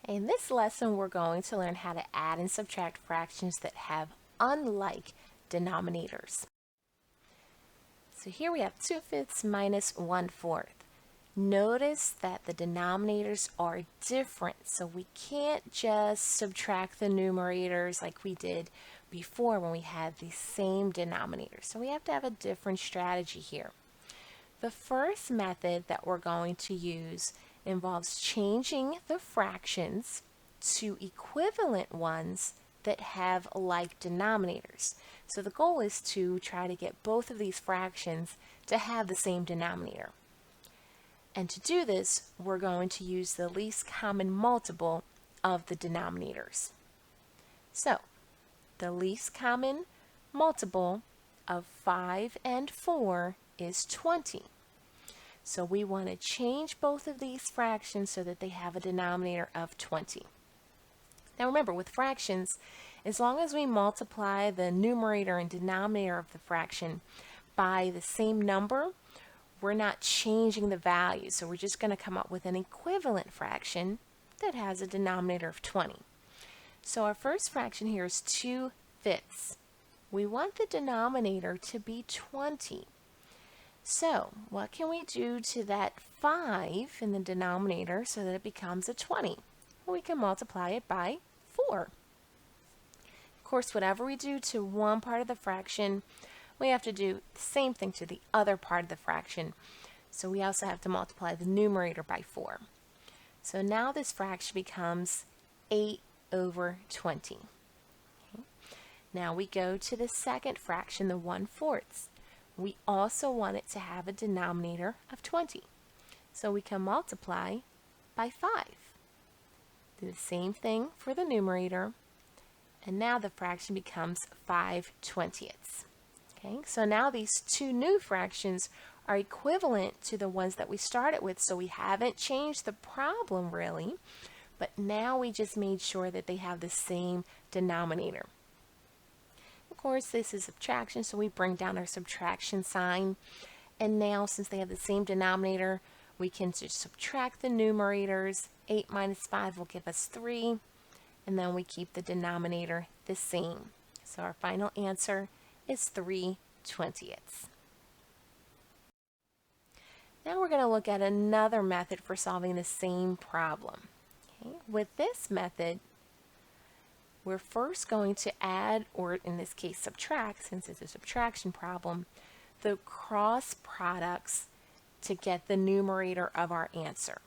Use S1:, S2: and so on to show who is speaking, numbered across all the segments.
S1: In this lesson, we're going to learn how to add and subtract fractions that have unlike denominators. So here we have 2/5 minus 1/4. Notice that the denominators are different, so we can't just subtract the numerators like we did before when we had the same denominator. So we have to have a different strategy here. The first method that we're going to use involves changing the fractions to equivalent ones that have like denominators. So the goal is to try to get both of these fractions to have the same denominator. And to do this, we're going to use the least common multiple of the denominators. So the least common multiple of 5 and 4 is 20. So we want to change both of these fractions so that they have a denominator of 20. Now remember, with fractions, as long as we multiply the numerator and denominator of the fraction by the same number, we're not changing the value. So we're just going to come up with an equivalent fraction that has a denominator of 20. So our first fraction here is 2/5. We want the denominator to be 20. So what can we do to that 5 in the denominator so that it becomes a 20? Well, we can multiply it by 4. Of course, whatever we do to one part of the fraction, we have to do the same thing to the other part of the fraction. So we also have to multiply the numerator by 4. So now this fraction becomes 8/20. Okay. Now we go to the second fraction, the 1/4. We also want it to have a denominator of 20. So we can multiply by 5. Do the same thing for the numerator. And now the fraction becomes 5/20. Okay, so now these two new fractions are equivalent to the ones that we started with. So we haven't changed the problem really, but now we just made sure that they have the same denominator. Of course, this is subtraction, so we bring down our subtraction sign. And now, since they have the same denominator, we can just subtract the numerators. 8 minus 5 will give us 3. And then we keep the denominator the same. So our final answer is 3/20. Now we're going to look at another method for solving the same problem. Okay? With this method, we're first going to add, or in this case subtract, since it's a subtraction problem, the cross products to get the numerator of our answer.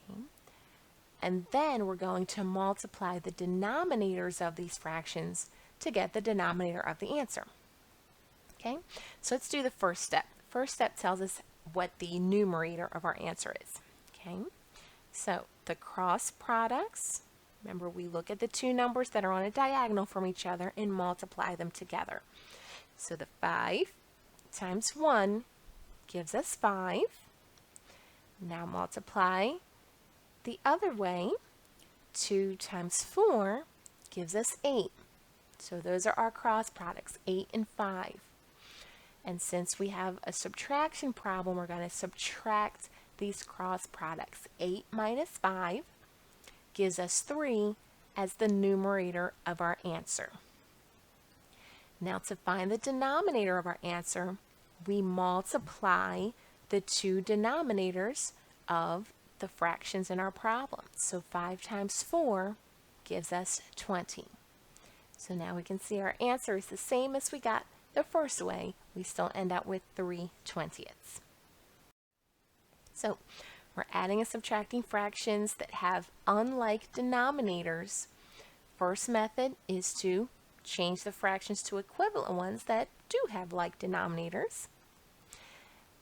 S1: Okay? And then we're going to multiply the denominators of these fractions to get the denominator of the answer. Okay, so let's do the first step. First step tells us what the numerator of our answer is. Okay, so the cross products, remember we look at the two numbers that are on a diagonal from each other and multiply them together. So the 5 times 1 gives us 5. Now multiply the other way. 2 times 4 gives us 8. So those are our cross products, 8 and 5. And since we have a subtraction problem, we're going to subtract these cross products. 8 minus 5 gives us 3 as the numerator of our answer. Now to find the denominator of our answer, we multiply the two denominators of the fractions in our problem. So 5 times 4 gives us 20. So now we can see our answer is the same as we got the first way. We still end up with 3/20. So we're adding and subtracting fractions that have unlike denominators. First method is to change the fractions to equivalent ones that do have like denominators.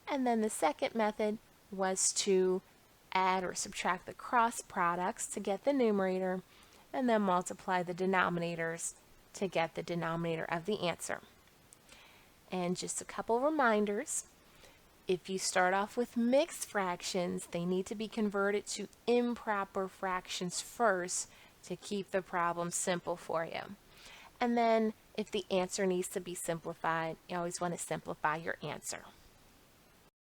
S1: And then the second method was to add or subtract the cross products to get the numerator, and then multiply the denominators to get the denominator of the answer. And just a couple reminders. If you start off with mixed fractions, they need to be converted to improper fractions first to keep the problem simple for you. And then if the answer needs to be simplified, you always want to simplify your answer.